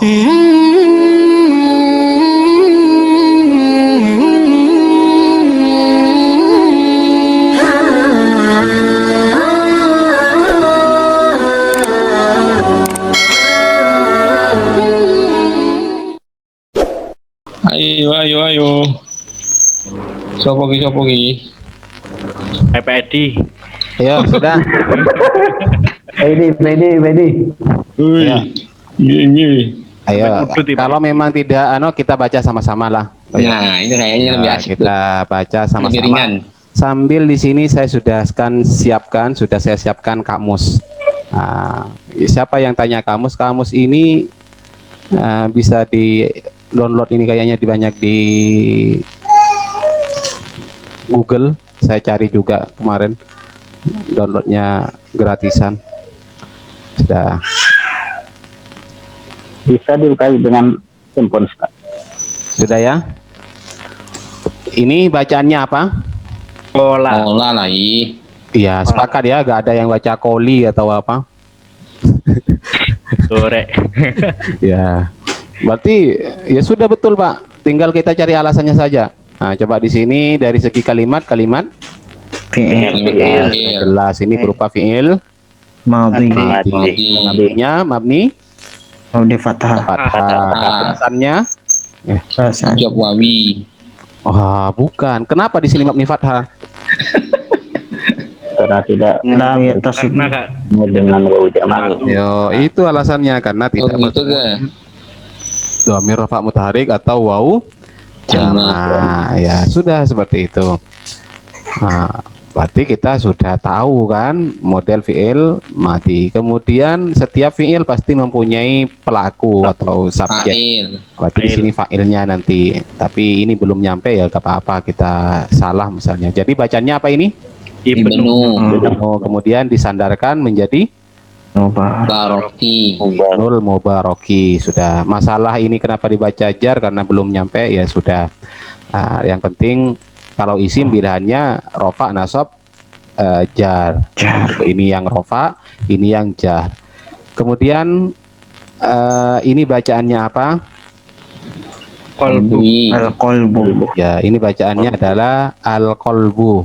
Ayo. Sopo ki? Edi. Ya sudah. Pedi. Ya. Ini. Ayo. Kalau memang tidak, kita baca sama-sama lah. Nah, ini kayaknya lebih asik. Kita baca Lebih sama-sama. ringan. Sambil di sini saya sudah siapkan kamus. Siapa yang tanya kamus? Kamus ini bisa di download, ini kayaknya banyak di Google. Saya cari juga kemarin, downloadnya gratisan. Bisa dibuka dengan handphone. Sudah ya. Ini bacaannya apa? Olah lagi. Iya, sepakat ya, gak ada yang baca koli atau apa. Sore. Ya, berarti ya sudah betul Pak. Tinggal kita cari alasannya saja. Nah, coba di sini dari segi kalimat Fi'il. jelas ini berupa fi'il Madhi. mabni Fathah. alasannya Jawab wawi. bukan. Kenapa di sini mabni fathah? Karena tidak dengan wawu jamak. Yo, itu alasannya, karena tidak dhamir rafa mutaharik atau wawu jamak. Ya, sudah seperti itu. Berarti kita sudah tahu kan model fi'il madhi. Kemudian setiap fi'il pasti mempunyai pelaku atau subjek. Berarti di sini fa'ilnya nanti. Tapi ini belum nyampe ya, gak apa-apa kita salah misalnya. Jadi bacanya apa ini? Ibnu. Kemudian disandarkan menjadi Nul Mubaroki. Sudah. Masalah ini kenapa dibaca jar karena belum nyampe, ya sudah. Yang penting kalau isim pilihannya rofa, nasab, jar. Ini yang rofa, ini yang jar. Kemudian ini bacaannya apa? Al-qalbu. Ya, ini bacaannya adalah al-qalbu.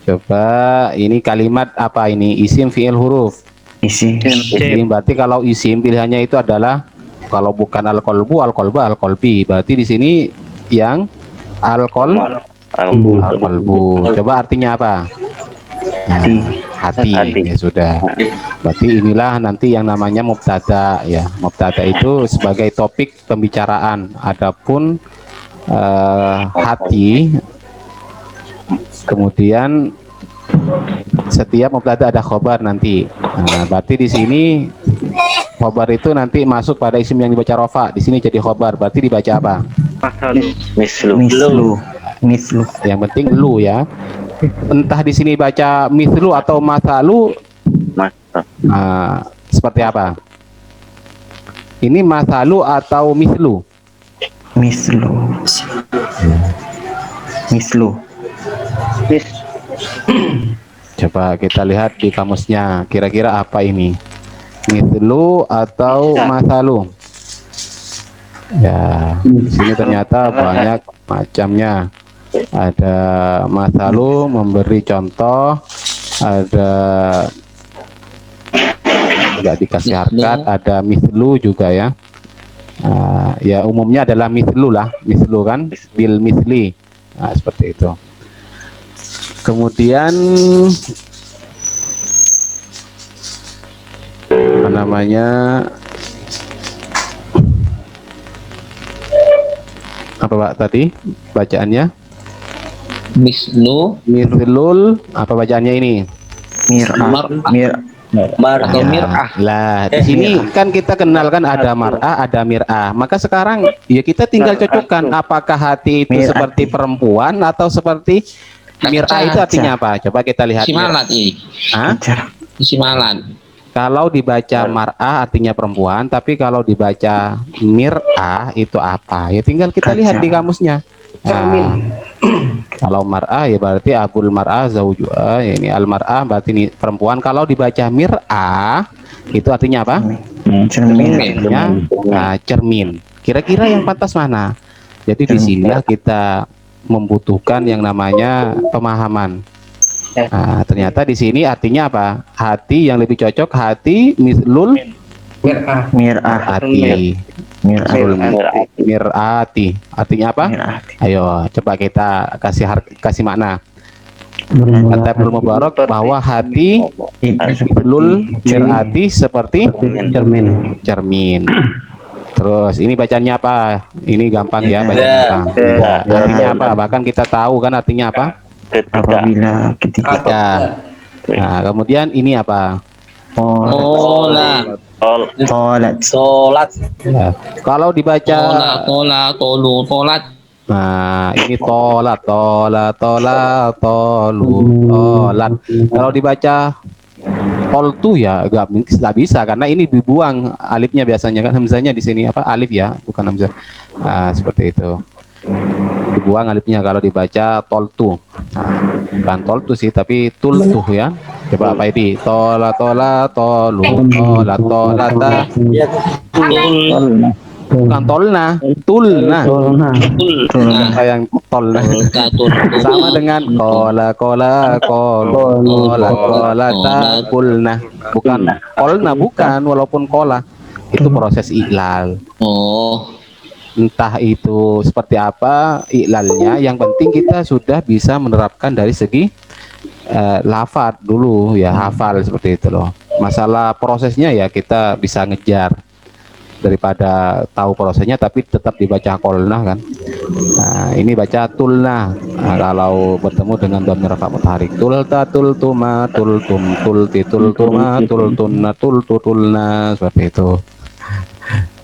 Coba ini kalimat apa ini? Isim, fi'il, huruf. Isim. Berarti kalau isim pilihannya itu adalah, kalau bukan al-qalbu, al-qalbi. Berarti di sini yang al-qalbu. Coba artinya apa? Hati. Ya sudah. Berarti inilah nanti yang namanya mubtada ya. Mubtada itu sebagai topik pembicaraan. Adapun hati, kemudian setiap mubtada ada khobar nanti. Berarti di sini khobar itu nanti masuk pada isim yang dibaca rofa. Di sini jadi khobar. Berarti dibaca apa? Mislu. Yang penting lu ya. Entah di sini baca mislu atau masalu. Seperti apa? Ini masalu atau mislu? Mislu. Coba kita lihat di kamusnya, kira-kira apa ini? Mislu atau masalu? Ya, di sini ternyata banyak macamnya. Ada masalu memberi contoh, ada nggak dikasih harkat, ada mislu juga ya. Ya umumnya adalah mislu kan, bil misli. Seperti itu. Kemudian apa namanya? Apa Pak tadi bacaannya? Mislul. Apa bacaannya ini? Mir'ah. Lah, di sini kan kita kenal kan ada mar'ah, ada mir'ah. Maka sekarang ya kita tinggal cocokkan apakah hati itu seperti perempuan atau seperti mir'ah. Itu artinya apa? Coba kita lihat. Simalan. Kalau dibaca mar'ah artinya perempuan, tapi kalau dibaca mir'ah itu apa? Ya tinggal kita lihat di kamusnya. Kalau mar'ah ya berarti abul mar'ah zaujuha, ini al mar'ah berarti ini perempuan. Kalau dibaca mir'ah Itu artinya apa? Cermin. Artinya cermin. Kira-kira yang pantas mana? Jadi di sinilah kita membutuhkan yang namanya pemahaman. Nah, ternyata di sini artinya apa? Hati yang lebih cocok hati mislul Mir'ah. hati. Mir'ati. Artinya apa? Mir'ah. Ayo coba kita kasih makna. Kata Ibnu Mubarak bahwa hati mislul mir'ati seperti cermin. Terus ini bacanya apa? Ini gampang ya bacanya. Artinya apa? Bahkan kita tahu kan artinya apa? Apabila ketika Nah, kemudian ini apa? Sholat. Ya. Kalau dibaca tolat. nah ini tolat. Kalau dibaca toltu ya nggak bisa karena ini dibuang alifnya biasanya kan, hamzahnya di sini apa alif ya bukan hamzah. Nah, seperti itu dibuang alifnya kalau dibaca toltu. Nah, bukan toltu sih tapi tultuh ya. Coba apa ini? Tolu tolata. Bukan tolna, tulna. Yang tolna. Sama dengan kola kulna. Bukan kolna, bukan walaupun kola. Itu proses iklal. Entah itu seperti apa iklalnya, yang penting kita sudah bisa menerapkan dari segi lafaz dulu ya, hafal seperti itu loh. Masalah prosesnya ya kita bisa ngejar daripada tahu prosesnya tapi tetap dibaca kolna kan. Nah, ini baca tulna. Nah, kalau bertemu dengan dhamir rafa mutaharik tulta tultuma tultum tulti tultuma tultunna tultutulna seperti itu.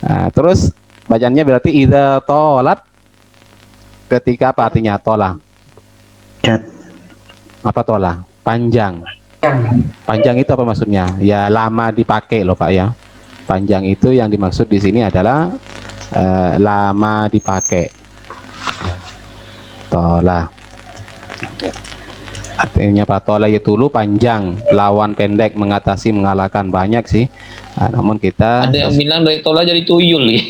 Nah, terus bacanya berarti idza tolat, ketika apa artinya tola? Apa tola? Panjang. Panjang itu apa maksudnya? Ya lama dipakai loh Pak ya. Panjang itu yang dimaksud di sini adalah lama dipakai. Tola. Artinya Pak tola itu dulu panjang, lawan pendek, mengatasi, mengalahkan, banyak sih. Nah, namun kita ada yang bilang dari tola jadi tuyul ya.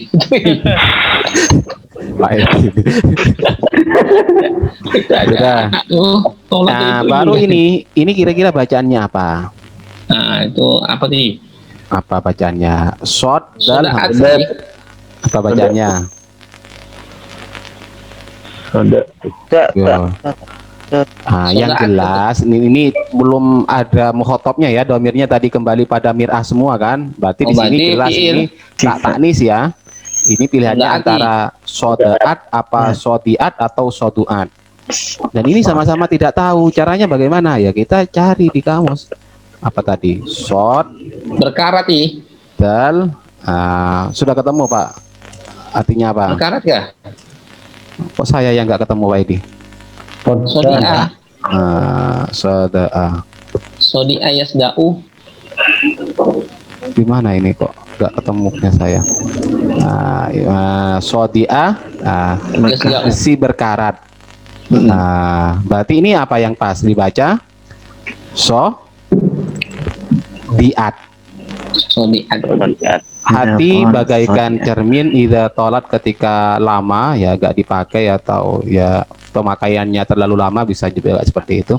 Sudah. Nah, baru ini kira-kira bacaannya apa? Nah, itu apa sih? Apa bacaannya? Short dan hamzah. Apa bacaannya? Nah, yang jelas ini belum ada mukhotobnya ya, domirnya tadi kembali pada mir'ah semua kan? Berarti di sini jelas ini tak taknis ya. Ini pilihannya antara sodaat, apa sodiat atau soduat. Dan ini sama-sama tidak tahu caranya bagaimana ya, kita cari di kamus. Apa tadi? Sod berkarat nih. Dal. Sudah ketemu Pak? Artinya apa? Berkarat ya? Kok saya yang nggak ketemu Pak Edi? Sodia. Sodia yasda'u. Di mana ini kok nggak ketemunya saya? Sodia. Si berkarat. Berarti ini apa yang pas dibaca? Diat. Hati bagaikan cermin idza tolat, ketika lama ya gak dipakai atau ya pemakaiannya terlalu lama, bisa juga seperti itu.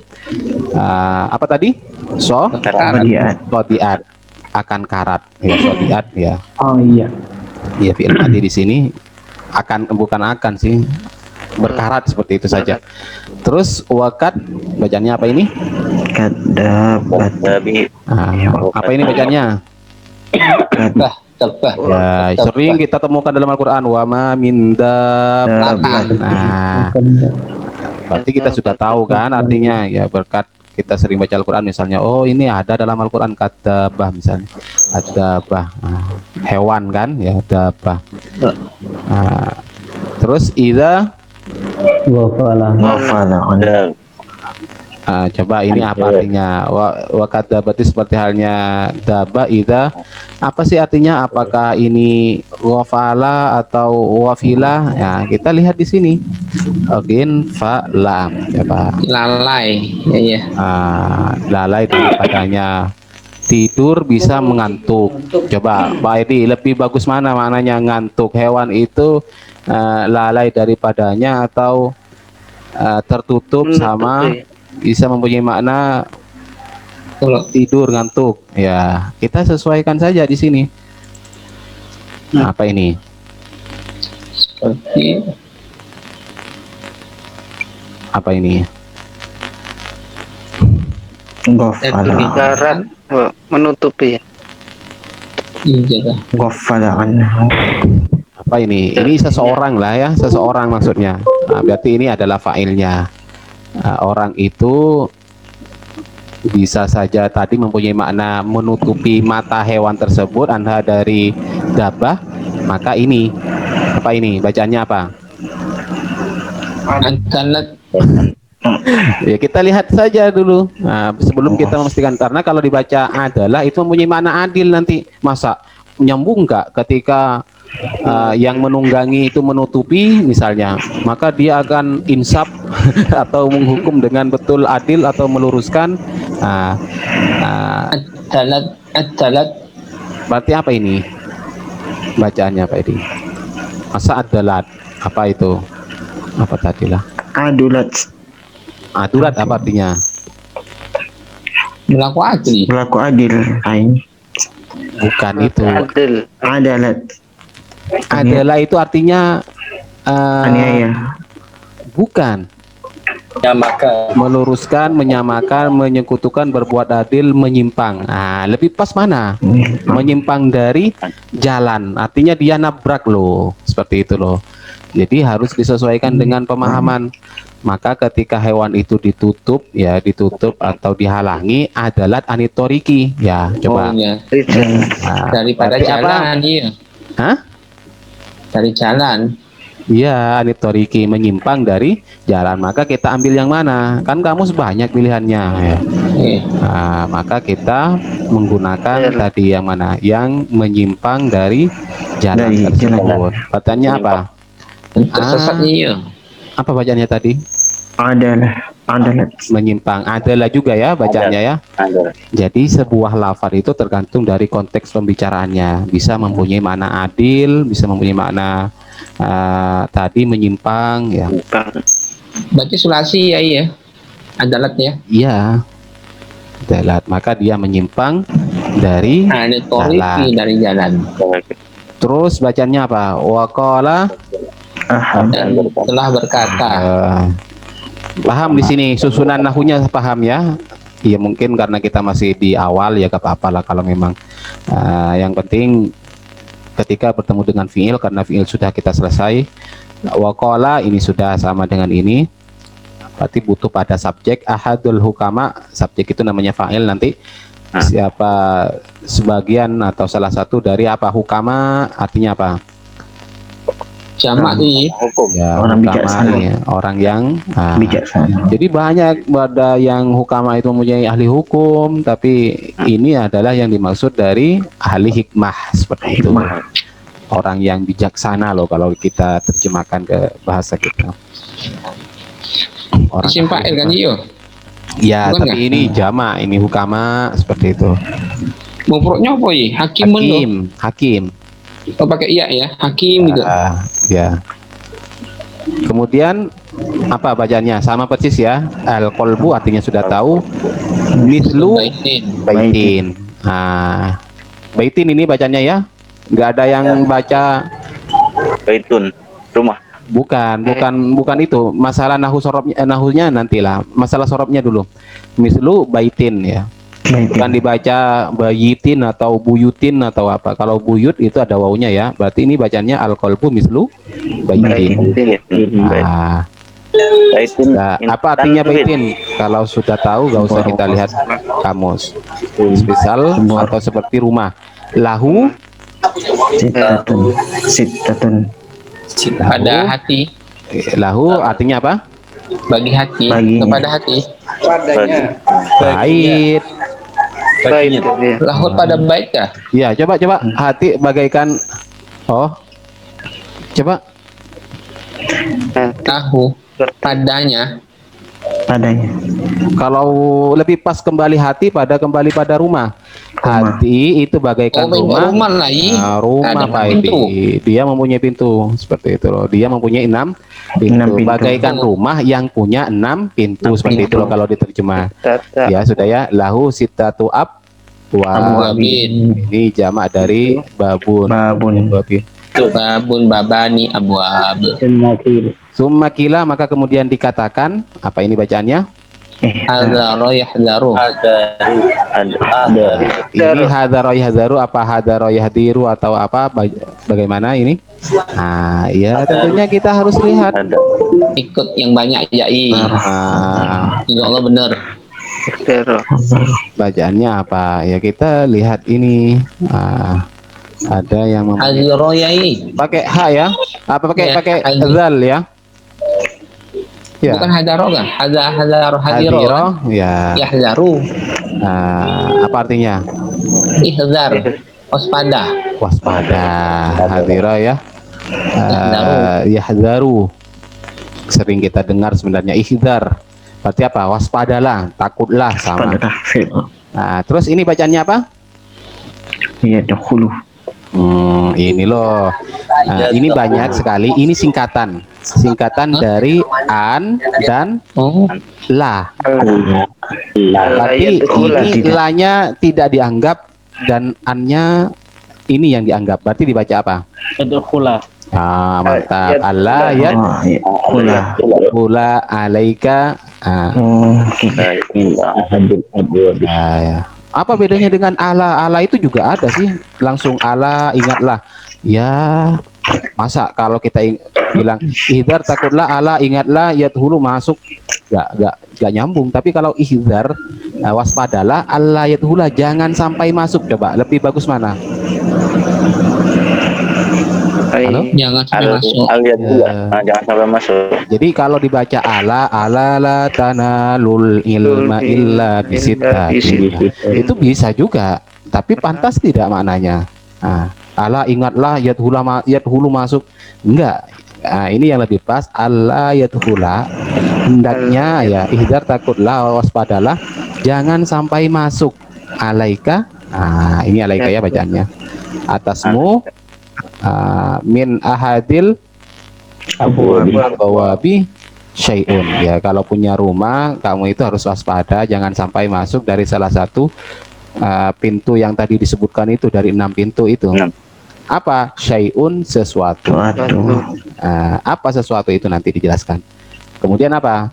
Apa tadi? Sodiat akan karat ya, sodiat ya. Oh iya. Ya fi'il madhi di sini bukan akan sih, berkarat seperti itu saja. Terus wakat bacanya apa ini? Apa ini bacanya? Ya, sering kita temukan dalam Al-Quran wa ma min dabbatin. Berarti kita sudah tahu kan artinya ya, berkat kita sering baca Al-Quran misalnya, oh ini ada dalam Al-Quran kata bah misalnya, ada bah hewan kan ya, dabah. Terus idza coba ini apa artinya? Wa kadzabati, seperti halnya daba idza. Apa sih artinya? Apakah ini wafala atau wafila? Ya, kita lihat di sini. Ogin fa lam. Coba. Lalai. Ya. Lalai itu padanya tidur bisa mengantuk. Coba Pak Edi, lebih bagus mana maknanya ngantuk? Hewan itu lalai daripadanya atau tertutup sama bisa mempunyai makna tidur ngantuk. Ya, kita sesuaikan saja di sini. Apa ini? Seperti Apa ini? Ghafala. Darat menutupi. iya. Ghafala anhu. Apa ini? Ini seseorang lah ya, seseorang maksudnya. Nah, berarti ini adalah fa'ilnya. Orang itu bisa saja tadi mempunyai makna menutupi mata hewan tersebut, anda dari dabah, maka ini apa ini? Bacaannya apa? Adalat. Ya kita lihat saja dulu. Nah, sebelum kita memastikan, karena kalau dibaca adalah itu mempunyai makna adil nanti. Masa nyambung nggak ketika yang menunggangi itu menutupi misalnya, maka dia akan insaf atau menghukum dengan betul adil atau meluruskan. Adalat. Berarti apa ini bacaannya Pak Edi? Masa adalat apa itu? Apa tadi lah? Adulat. Adulat apa artinya? Berlaku adil. Berlaku adil. Ain. Bukan itu. Adil. Adalat. Adalah itu artinya Aniaya. bukan. Menyamakan. Meluruskan, menyamakan, menyekutukan, berbuat adil, menyimpang. Nah, lebih pas mana? Menyimpang dari jalan. Artinya dia nabrak loh. Seperti itu loh. Jadi harus disesuaikan dengan pemahaman. Maka ketika hewan itu ditutup, ya ditutup atau dihalangi adalah anitoriki. Ya, coba. Oh, iya. Nah, Daripada berarti apa? jalan, iya. Hah? Dari jalan. Iya, anitoriki, menyimpang dari jalan. Maka kita ambil yang mana? Kan kamus banyak pilihannya. Ya. Nah, maka kita menggunakan tadi yang mana? Yang menyimpang dari jalan Dari tersebut. Bacanya apa? Tersesat iya. Apa bacanya tadi? Adalah. Adalat. Menyimpang. Adalah juga ya bacanya ya. Jadi sebuah lafaz itu tergantung dari konteks pembicaraannya. Bisa mempunyai makna adil, bisa mempunyai makna tadi menyimpang ya. Berarti sulasi ya, iya. Adalat ya. Iya. Adalah, maka dia menyimpang dari Anitoriki dari jalan. Terus bacanya apa? Waqala Dan telah berkata. Paham di sini susunan nahunya paham ya? Iya mungkin karena kita masih di awal ya gak apa-apa lah kalau memang yang penting ketika bertemu dengan fiil, karena fiil sudah kita selesai. Waqala ini sudah sama dengan ini. Berarti butuh pada subjek. Ahadul hukama, subjek itu namanya fa'il nanti. Siapa sebagian atau salah satu dari apa? Hukama artinya apa? Jamak nih. Ya, Orang hukama bijaksana. ya, orang yang Bijaksana. jadi banyak pada yang hukama itu mempunyai ahli hukum, tapi ini adalah yang dimaksud dari ahli hikmah seperti itu. Orang yang bijaksana loh kalau kita terjemahkan ke bahasa kita. Orang Isim fa'il kan iya. ya, Bukan tapi nggak? ini jamak, ini hukama seperti itu. Mufradnya apa ya? Hakim. Hakim. Oh, pakai iya ya. Hakim gitu. Ya. Kemudian apa bacanya? Sama persis ya. Al-qalbu artinya sudah tahu. Mislu baitin. Baitin ini bacanya ya. Nggak ada yang baca Baitun, rumah. bukan itu. Masalah nahunya nantilah. Masalah sorobnya dulu. Mislu baitin ya. Bukan dibaca bayitin atau buyutin atau apa. Kalau buyut itu ada wawunya ya. Berarti ini bacanya al-qalbu mislu baitin. Apa artinya baitin? Kalau sudah tahu gak usah kita lihat kamus. Misal atau seperti rumah. Lahu Sittatun. Pada hati. Lahu artinya apa? Bagi hati. Baginya. Kepada hati. Bait. Lahut pada bait kah? Ya, coba hati bagaikan coba Tahu padanya. Padanya. kalau lebih pas kembali hati pada kembali pada rumah. Hati itu bagaikan rumah. Rumah lah ini. Nah, rumah Ada Pak pintu. Edi. Dia mempunyai pintu seperti itu loh. Dia mempunyai 6 pintu. Enam pintu. Bagaikan rumah yang punya 6 pintu seperti itu loh kalau diterjemah. Tata. Ya sudah ya. Lahu sitatu Abwabin. ini jamak dari babun. Babun. Babun babani abwab. Summa kila maka kemudian dikatakan apa ini bacaannya? Hadzaro yahzaru. Ini hadaro yahzaru apa hadaro yahdiru atau apa bagaimana ini? Nah, ya tentunya kita harus lihat. Ikut yang banyak ya Insya Allah benar. Zero. Bacaannya apa? Ya kita lihat ini. Ada yang Hadzaro yai. pakai H ya? Apa pakai Ya, pakai hadzir. zal ya? Ya. Bukan hadaro kan? Hadaro hadiro. Hadiro, ya. Yahzaru. Apa artinya? Ihzar. Waspada. Waspada. Hadiro ya. Yahzaru. Yahzaru. Sering kita dengar sebenarnya ihdar. Berarti apa? Waspadalah, takutlah sama. Pada tahfid. Nah, terus ini bacanya apa? Ya dahulu. Ini loh. Nah, ini banyak sekali. Ini singkatan dari an dan Oh. la. Ayat Berarti ini la-nya tidak dianggap dan an-nya ini yang dianggap. Berarti dibaca apa? Mantap. Allah ya kula alaika. Ya. Apa bedanya dengan ala? Ala itu juga ada sih. Langsung ala ingatlah. Ya, masa kalau kita bilang ihdar takutlah ala ingatlah yadhulu masuk gak nyambung. Tapi kalau ihdar waspadalah Allah yadhula jangan sampai masuk. Coba lebih bagus mana? Halo? Jangan sampai masuk. Jangan sampai masuk. Jadi kalau dibaca ala la tanalul ilma illa bisitta. Itu bisa juga, tapi pantas tidak maknanya. Ala ingatlah yadhulu masuk. Enggak. Ini yang lebih pas. Allah yadhula hendaknya ya ihdar takutlah waspadalah jangan sampai masuk alaika. Ini alaika ya bacaannya. Atasmu min ahadil abawabi syai'un. Ya, kalau punya rumah kamu itu harus waspada jangan sampai masuk dari salah satu pintu yang tadi disebutkan itu dari 6 pintu itu. Apa? Syai'un sesuatu. Apa sesuatu itu nanti dijelaskan. Kemudian apa?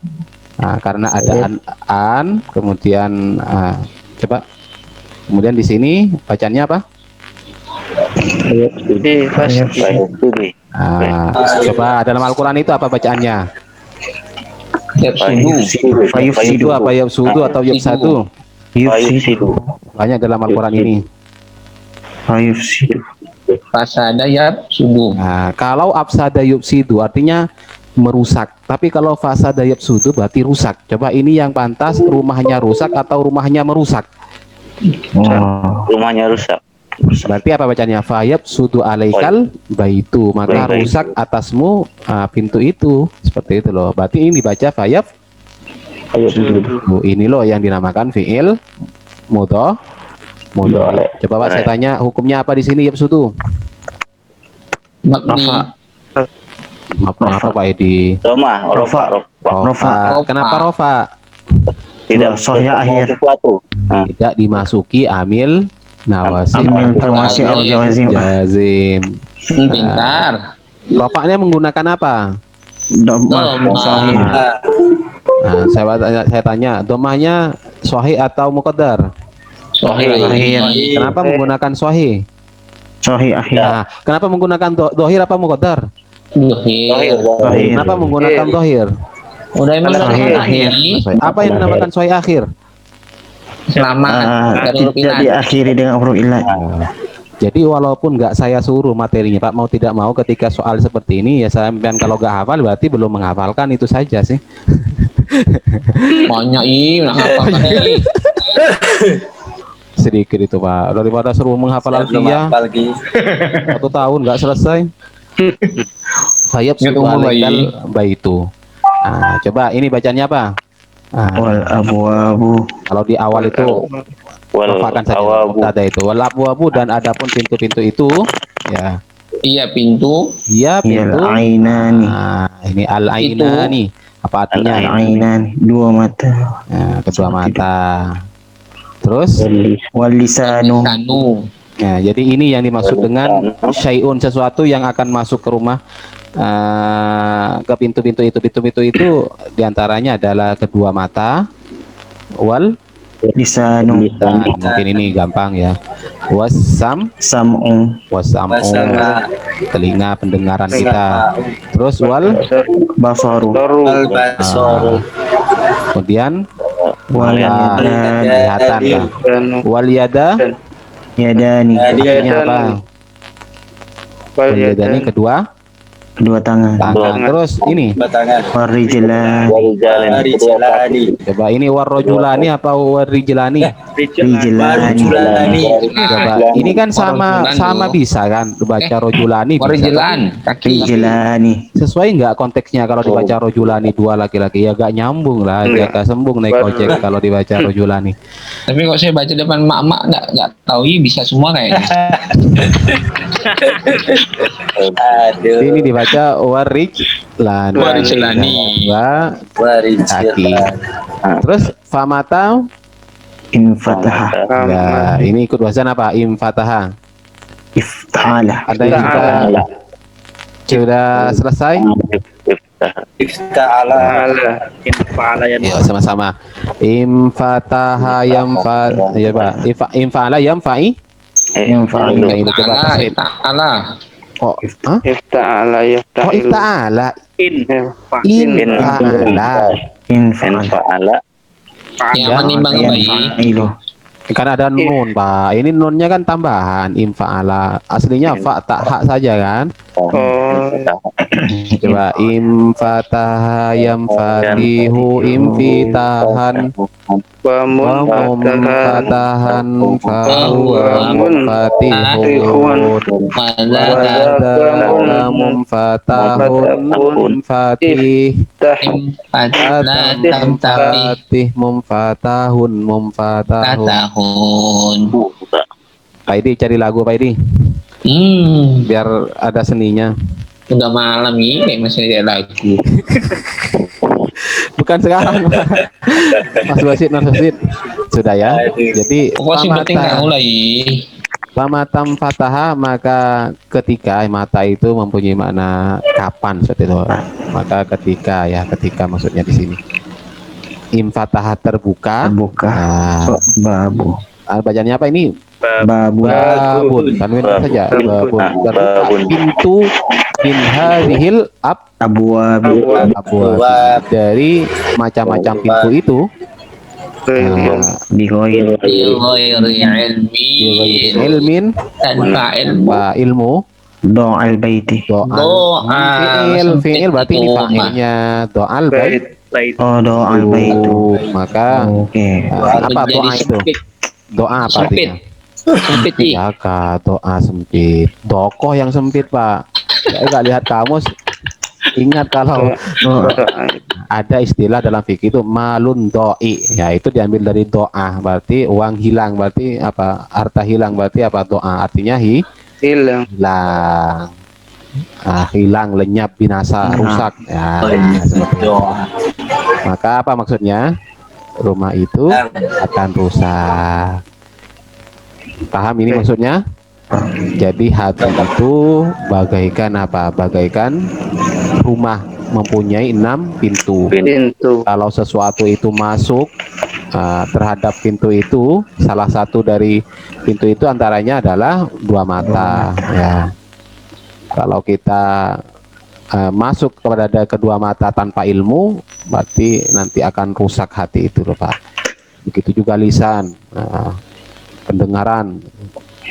Karena ada an kemudian coba. Kemudian di sini bacanya apa? Coba dalam Al-Quran itu apa bacaannya? Itu apa yafsudu atau yafsadu? Banyak dalam Al-Quran ini. Fasada yafsudu. Kalau afsada yufsidu artinya merusak. Tapi kalau fasada yafsudu berarti rusak. Coba ini yang pantas rumahnya rusak atau rumahnya merusak? Rumahnya rusak. Berarti apa bacanya? Fayab sudu alaikal baitu, maka rusak atasmu pintu itu. Seperti itu loh. Berarti ini dibaca fayab. Ini loh yang dinamakan fiil mudho. Coba Pak saya tanya hukumnya apa di sini yab sudu? Mabni. Apa Pak Edi? Rofa. Kenapa rofa? Tidak sohnya akhir sesuatu. Tidak dimasuki amil nawasib jazim. Pintar. Rofaknya menggunakan apa? Saya tanya, domahnya sahih atau muqaddar? Sahih. Kenapa menggunakan sahih? Sahih akhir. Kenapa menggunakan dohir apa muqaddar? Dohir. Kenapa menggunakan dohir? Udah emang Sahih akhir. Apa yang dinamakan sahih akhir? Selamat. Tidak diakhiri dengan huruf illah. Jadi walaupun nggak saya suruh materinya Pak, mau tidak mau ketika soal seperti ini ya sampean kalau nggak hafal berarti belum menghafalkan itu saja sih. Banyak menghafalkan ini. Sedikit itu Pak, daripada suruh menghafal alfiyah 1 tahun nggak selesai. Sayap sualaikal baitu. Coba ini bacanya apa? Wal abwabu. Kalau di awal itu Rofakan saja awabu. mubtada itu. Wal abwabu, dan adapun pintu-pintu itu ya. Iya pintu. Iya pintu. Yal ainani. Nah, ini al ainani. Apa artinya? Al ainani, dua mata. Nah, kedua mata. Terus Wal lisanu. Lisanu. ya, jadi ini yang dimaksud dengan syai'un, sesuatu yang akan masuk ke rumah, ke pintu-pintu itu. Pintu-pintu itu diantaranya adalah kedua mata, wal Lisanu. nah, mungkin ini gampang ya, wasam, Sam'u. wasam'u, telinga pendengaran kita. Terus wal Basaru. kemudian Wal kelihatan ya. Wal yada yadani. artinya apa? Wal yadani kedua Tangan. Terus ini Wal rijlan. coba ini warrojulani apa warrijlani? Rijlani. Coba ini kan sama bisa kan dibaca rojulani, bisa kan? Warjilan kaki. Rijlani. Sesuai nggak konteksnya kalau dibaca rojulani, dua laki-laki? Ya gak nyambung lah, gak sembung naik ojek kalau dibaca rojulani. Tapi kok saya baca depan mak-mak nggak tahu bisa semua kayaknya. Ini dibaca warijlani. Warijlani. Kaki. Terus famata Infataha. ya, ini ikut wazan apa? Infataha. Ifta'ala. Ada yang sudah selesai? Ya, sama-sama. Infataha yamfa, ya Pak. Infa'ala yamfa'i. Infa'ala. Nah, ini coba tasrif. Ta'ala. Oh, hah? Ifta'ala Oh, yafta'ilu. ifta'ala. Infa'ala. Infa'ala. Yang menimbang bayi. Yanfa'ilu. Kan ada nun, Pak. Ini nunnya kan tambahan. Infa'ala. Aslinya fa tak hak saja kan? Oh, Coba imfataha yamfatihu imfitahan wa mumfatahan fahuwa mumfatihun wa mumfatahun mumfatih mumfatih mumfatahun mumfatahun. Tahun. Pak Idi cari lagu Pak Idi biar ada seninya. Udah malam ini masih ada lagu. Bukan sekarang Pak. Mas Wasid sudah ya. Jadi Pokoknya penting nggak mulai. pamatam fataha, maka ketika mata itu mempunyai makna kapan seperti itu. Maka ketika maksudnya di sini. Infataha terbuka. Nah, Babu. bacanya apa ini? Babu. Babun. Tanwin saja. Babun. Pintu min hadhil Abwab. abwab, dari macam-macam pintu itu. Bigoil. Ilmin Tanpa ilmu. ilmu. Do'al baiti. Fi'il berarti ini fa'ilnya do'al bait. Oh, do'al baitu. Maka Oke. apa doa itu? Doa apa artinya? Sempit nih. Jaga doa sempit. Dokoh yang sempit, Pak. Saya nggak lihat kamus. Ingat kalau ada istilah dalam fikih itu malun doi. Ya, itu diambil dari doa. Berarti uang hilang. Berarti apa? Harta hilang. Berarti apa? Doa. Artinya hilang. Hilang, lenyap, binasa, rusak. Ya, seperti itu. Maka apa maksudnya? Rumah itu akan rusak. Paham ini maksudnya? Jadi hati itu bagaikan apa? Bagaikan rumah mempunyai 6 pintu. Kalau sesuatu itu masuk terhadap pintu itu, salah satu dari pintu itu antaranya adalah dua mata. Ya. Kalau kita masuk kepada kedua mata tanpa ilmu, berarti nanti akan rusak hati itu, loh, Pak. Begitu juga lisan, pendengaran,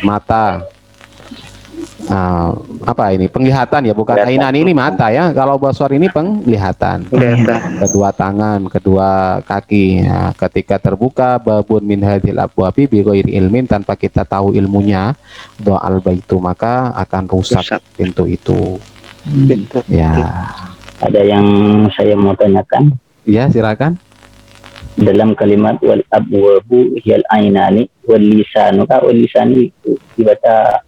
mata, apa ini penglihatan ya, bukan ainan ini mata ya. Kalau basar ini penglihatan. Kedua tangan, kedua kaki. Nah, ketika terbuka babun min hadil abwabi bi ghairi ilmin, tanpa kita tahu ilmunya, do'al baitu, maka akan rusak pintu itu. Ya. Ada yang saya mau tanyakan. Ya, silakan. Dalam kalimat wal abwabu hiyal ainani, Walisano kah? Walisani itu dibaca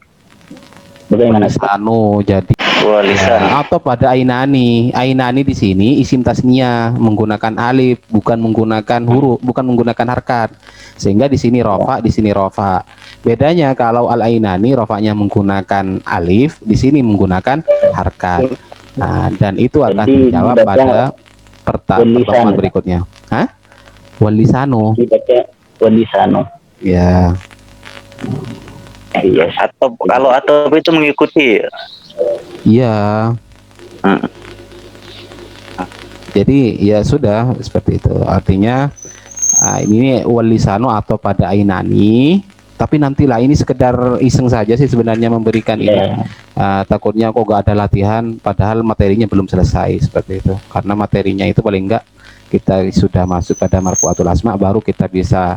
bagaimana? Lisano jadi Walisan. atau pada ainani. Ainani di sini isim tasnia menggunakan alif, bukan menggunakan huruf, bukan menggunakan harkat. Sehingga di sini rofa, di sini rofa. Bedanya kalau al ainani rofanya menggunakan alif, di sini menggunakan harkat. Nah, dan itu akan Jadi dijawab dibaca pada pertemuan Walisano. berikutnya. Hah? Walisano. Dibaca Walisano. Ya. Iya. Atau kalau atau itu mengikuti. Iya. Hmm. Jadi ya sudah seperti itu. Artinya ini walisano atau pada ainani. Tapi nantilah ini sekedar iseng saja sih sebenarnya memberikan ini. Takutnya kok gak ada latihan, padahal materinya belum selesai seperti itu. Karena materinya itu paling enggak kita sudah masuk pada marfu'atul asma, baru kita bisa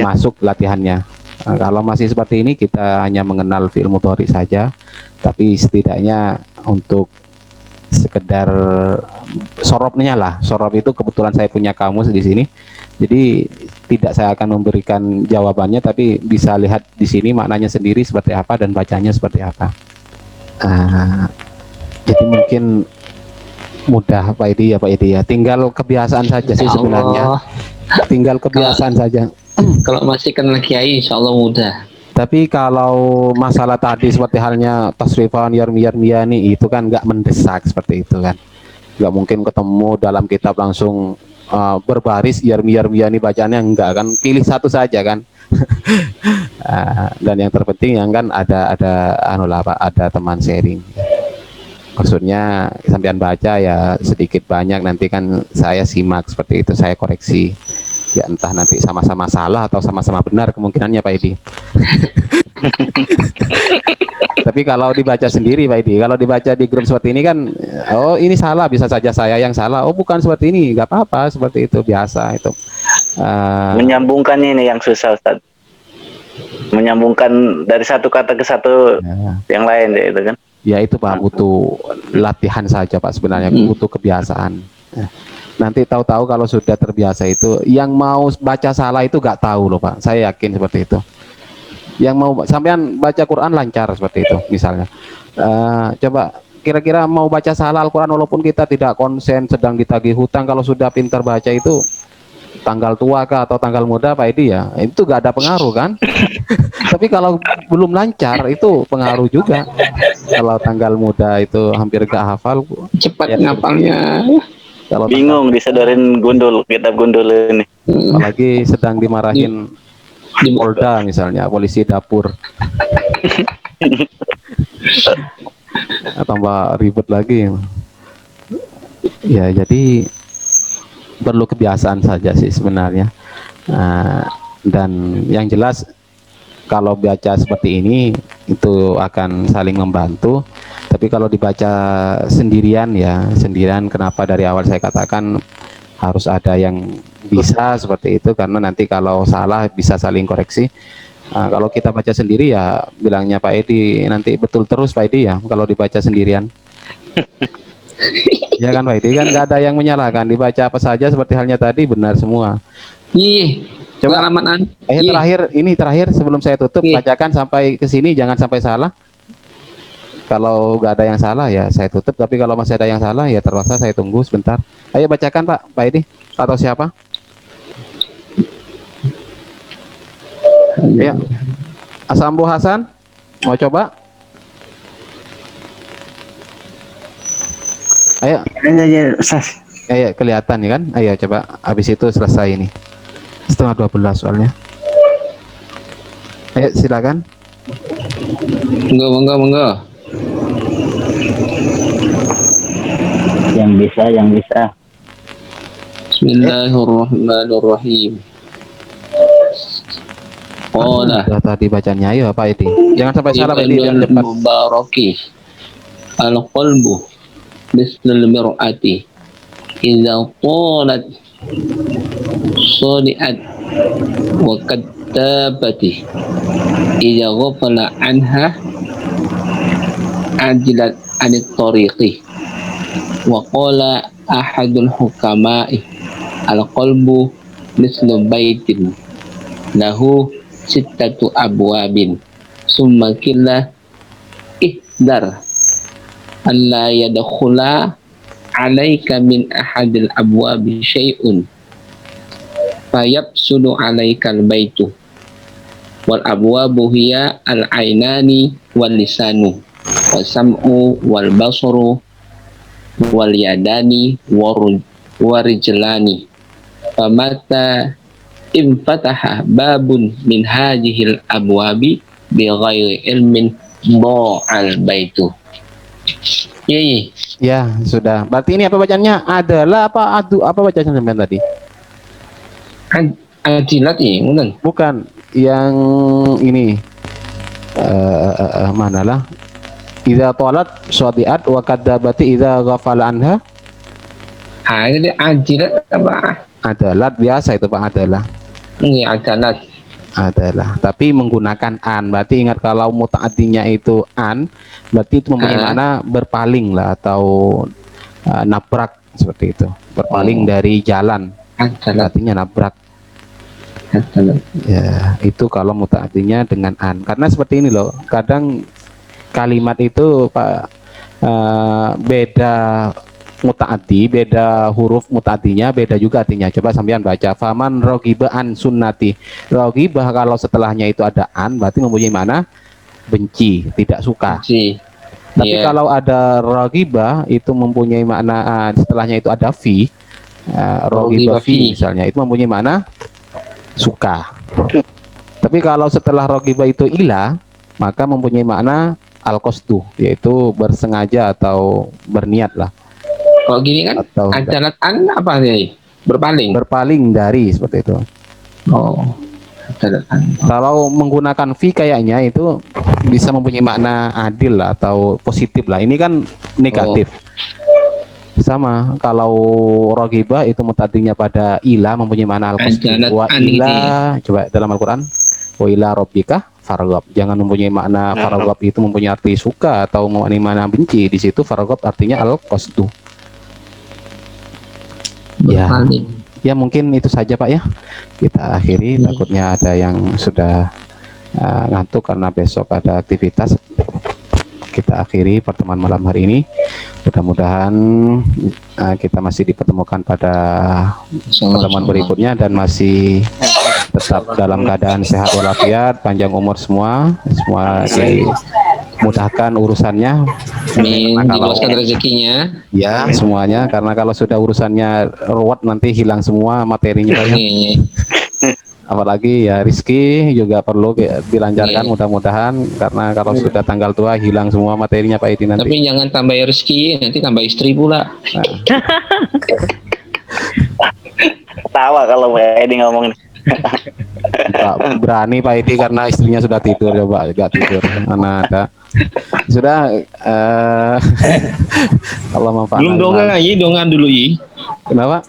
masuk latihannya. Kalau masih seperti ini kita hanya mengenal fi'il mudhari saja, tapi setidaknya untuk sekedar sorobnya lah. Sorob itu kebetulan saya punya kamus di sini, jadi tidak saya akan memberikan jawabannya, tapi bisa lihat di sini maknanya sendiri seperti apa dan bacanya seperti apa. Jadi mungkin mudah Pak Edi ya, tinggal kebiasaan saja sih sebenarnya. Tinggal kebiasaan saja. Kalau masih kenal kiai, insya Allah mudah. Tapi kalau masalah tadi seperti halnya tasrifan yarmiyani itu kan nggak mendesak seperti itu kan. Nggak mungkin ketemu dalam kitab langsung berbaris yarmiyani bacanya, enggak kan, pilih satu saja kan. Dan yang terpenting yang kan ada ada teman sharing. Maksudnya sampean baca ya sedikit banyak, nanti kan saya simak seperti itu, saya koreksi. Ya entah nanti sama-sama salah atau sama-sama benar kemungkinannya Pak Edi. Tapi kalau dibaca sendiri Pak Edi, kalau dibaca di grup seperti ini kan, oh ini salah, bisa saja saya yang salah. Oh bukan seperti ini, nggak apa-apa, seperti itu biasa itu. Menyambungkan ini yang susah Ustaz. Menyambungkan dari satu kata ke satu yang lain ya itu kan. Ya itu Pak, butuh latihan saja Pak sebenarnya, butuh kebiasaan. Nanti tahu-tahu kalau sudah terbiasa itu, yang mau baca salah itu nggak tahu loh Pak, saya yakin seperti itu. Yang mau sampean baca Quran lancar seperti itu misalnya, coba kira-kira mau baca salah Al-Quran walaupun kita tidak konsen, sedang ditagih hutang, kalau sudah pintar baca itu tanggal tua kah atau tanggal muda Pak Edi ya, itu nggak ada pengaruh kan. Tapi kalau belum lancar itu pengaruh juga. Kalau tanggal muda itu hampir gak hafal, Cepat ya, ngapalnya. kalau Bingung disodorin gundul, kitab gundul ini. apalagi sedang dimarahin di Polda misalnya, polisi dapur. Tambah ribet lagi. Ya jadi perlu kebiasaan saja sih sebenarnya. Dan yang jelas kalau baca seperti ini itu akan saling membantu. Tapi kalau dibaca sendirian ya sendirian, kenapa dari awal saya katakan harus ada yang bisa seperti itu, karena nanti kalau salah bisa saling koreksi. Kalau kita baca sendiri ya bilangnya Pak Edi nanti betul terus Pak Edi ya kalau dibaca sendirian. Ya kan Pak Edi, kan nggak ada yang menyalahkan, dibaca apa saja seperti halnya tadi benar semua. Ih, Coba terakhir sebelum saya tutup, bacakan sampai ke sini, jangan sampai salah. Kalau nggak ada yang salah ya saya tutup, tapi kalau masih ada yang salah ya terpaksa saya tunggu sebentar. Ayo bacakan Pak Edi atau siapa? Ya, Asambu Hasan mau coba? Ayo. Ayo kelihatan ya kan? Ayo coba, habis itu selesai ini. 11:30 soalnya. Ayo silakan. Monggo. Yang bisa. Bismillahirrahmanirrahim. Oh nah, tadi bacanya, ayo Pak Edi. Jangan sampai salah Pak Edi, jangan cepat. Mubaraki. Al-qalbu mislul mir'ati. Idza talat sadiat wa kadtabati. Idza ghafala anha ajilat anit tariqi. Wa qala ahadul hukama'i al-qalbu mislu baitin lahu sittatu abwabin summa qila ihdar alla yadkhula alaika min ahadil abwabi syai'un fayabsudu alaikal baitu wal abwabu hiya al ainani wal lisanu wal sam'u wal basaru wal yadani warijlani famata infataha babun min hadhil abwabi bi ghairi ilmin al baitu. Iya. Ya, sudah. Berarti ini apa bacanya? Adalah apa adu apa bacanya sampean tadi? Adilat ya, bukan. Yang ini manalah? Idza talat shadiat wa kadzabati idza ghafala anha. Ini adilat apa? Adalah biasa itu Pak, adalah. Ini adalah. Tapi menggunakan an. Berarti ingat kalau mutaaddinya itu an, berarti itu mempunyai makna berpaling lah atau nabrak seperti itu. Berpaling dari jalan. Artinya nabrak. Ya, itu kalau mutaaddinya dengan an. Karena seperti ini loh, kadang kalimat itu Pak beda mutaaddi, beda huruf mutaaddinya, beda juga artinya. Coba sampean baca faman rogiba an sunnati. Rogibah kalau setelahnya itu ada an, berarti mempunyai mana? Benci, tidak suka. Tapi kalau ada rogibah itu mempunyai makna setelahnya itu ada fi. Rogibah fi misalnya itu mempunyai makna suka. Tapi kalau setelah rogibah itu ilah, maka mempunyai makna al-qasdu, yaitu bersengaja atau berniat lah. Kalau gini kan adalah an apa sih? Berpaling dari seperti itu. Oh, adalah an. Kalau menggunakan fi kayaknya itu bisa mempunyai makna adil lah atau positif lah. Ini kan negatif. Sama kalau rogibah itu mutadinya pada ilah mempunyai makna al-qasdu. Wa ilah, coba dalam Al-Quran wa ila rabbika farghab. Jangan mempunyai makna farghab itu mempunyai arti suka atau mempunyai makna benci. Di situ farghab artinya al-qasdu. Ya mungkin itu saja Pak ya. Kita akhiri, takutnya ada yang sudah ngantuk karena besok ada aktivitas. Kita akhiri pertemuan malam hari ini. Mudah-mudahan kita masih dipertemukan pada pertemuan berikutnya dan masih tetap dalam keadaan sehat walafiat, panjang umur semua dimudahkan urusannya. Diluaskan rezekinya. Ya, semuanya, karena kalau sudah urusannya ruwet nanti hilang semua materinya banyak. Apalagi ya rizki juga perlu dilancarkan mudah-mudahan, karena kalau sudah tanggal tua hilang semua materinya Pak Edi nanti. Tapi jangan tambah rezeki, nanti tambah istri pula. Tawa kalau Pak Edi ngomongin. Pak berani Pak Edi karena istrinya sudah tidur, coba agak tidur anak ada. Sudah Allah manfaat. Belum donga donga dulu Kenapa?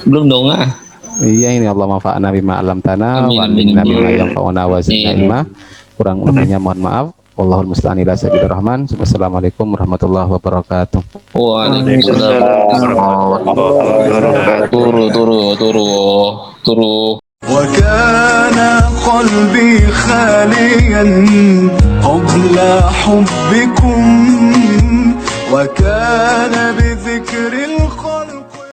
Belum donga. Iya, ini Allah manfa'ana bima alam tanah wa alimna bima yanfa'una wa zidna ilma. Kurang lebihnya mohon maaf. Wallahul musta'an ila sabillahir rahman. Wassalamualaikum warahmatullahi wabarakatuh. Waalaikumsalam warahmatullahi wabarakatuh. Turu. وكان قلبي خاليا قبل حبكم وكان بذكر